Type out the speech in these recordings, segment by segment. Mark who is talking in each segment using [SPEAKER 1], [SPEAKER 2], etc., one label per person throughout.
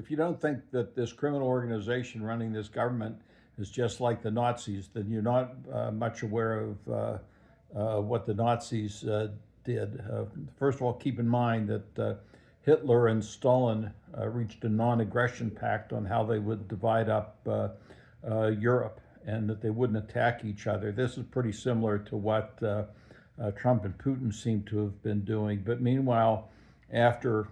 [SPEAKER 1] If you don't think that this criminal organization running this government is just like the Nazis, then you're not much aware of what the Nazis did. First of all, keep in mind that Hitler and Stalin reached a non-aggression pact on how they would divide up Europe and that they wouldn't attack each other. This is pretty similar to what Trump and Putin seem to have been doing. But meanwhile, after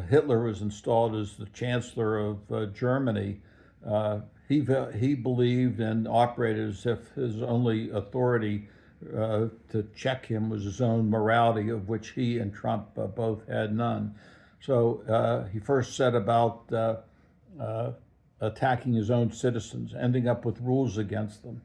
[SPEAKER 1] Hitler was installed as the Chancellor of Germany, he believed and operated as if his only authority to check him was his own morality, of which he and Trump both had none. So he first set about attacking his own citizens, ending up with rules against them.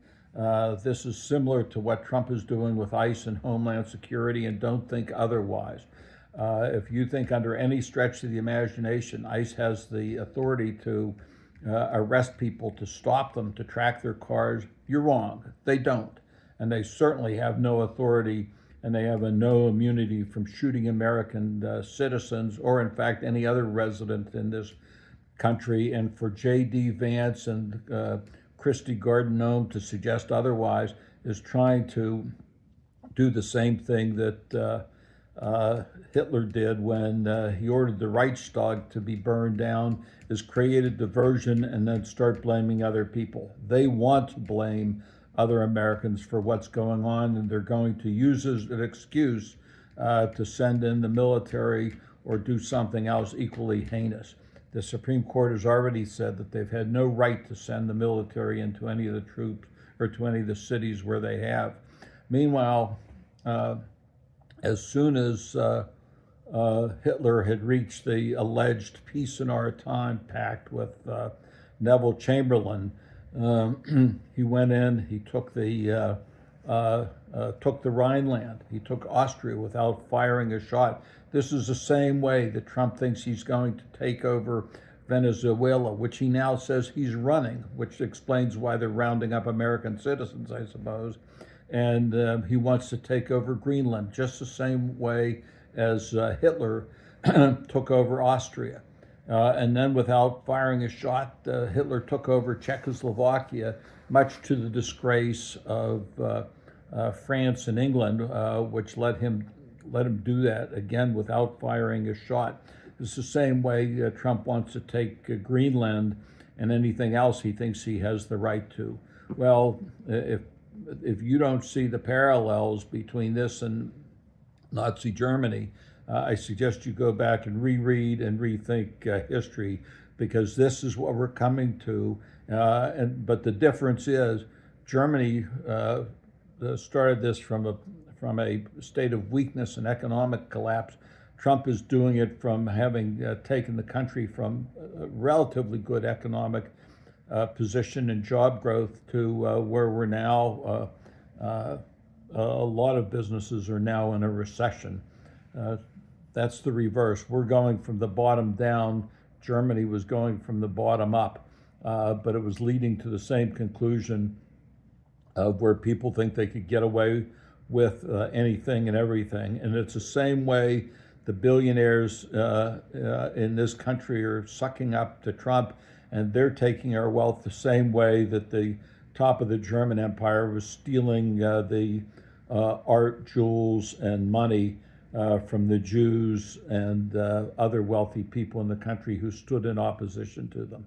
[SPEAKER 1] This is similar to what Trump is doing with ICE and Homeland Security, and don't think otherwise. If you think under any stretch of the imagination, ICE has the authority to arrest people, to stop them, to track their cars, you're wrong. They don't. And they certainly have no authority, and they have no immunity from shooting American citizens or, in fact, any other resident in this country. And for J.D. Vance and Christy Gardner to suggest otherwise is trying to do the same thing that Hitler did when he ordered the Reichstag to be burned down, is create a diversion and then start blaming other people. They want to blame other Americans for what's going on, and they're going to use as an excuse to send in the military or do something else equally heinous. The Supreme Court has already said that they've had no right to send the military into any of the troops or to any of the cities where they have. Meanwhile, as soon as Hitler had reached the alleged peace in our time pact with Neville Chamberlain, he went in, he took the Rhineland, he took Austria without firing a shot. This is the same way that Trump thinks he's going to take over Venezuela, which he now says he's running, which explains why they're rounding up American citizens, I suppose. And he wants to take over Greenland, just the same way as Hitler took over Austria. And then without firing a shot, Hitler took over Czechoslovakia, much to the disgrace of France and England, which let him do that again without firing a shot. It's the same way Trump wants to take Greenland and anything else he thinks he has the right to. Well, if you don't see the parallels between this and Nazi Germany, I suggest you go back and reread and rethink history, because this is what we're coming to. But the difference is Germany started this from a state of weakness and economic collapse. Trump is doing it from having taken the country from a relatively good economic position and job growth to where we're now. A lot of businesses are now in a recession. That's the reverse. We're going from the bottom down. Germany was going from the bottom up, but it was leading to the same conclusion of where people think they could get away with anything and everything. And it's the same way the billionaires in this country are sucking up to Trump, and they're taking our wealth the same way that the top of the German Empire was stealing the art, jewels, and money from the Jews and other wealthy people in the country who stood in opposition to them.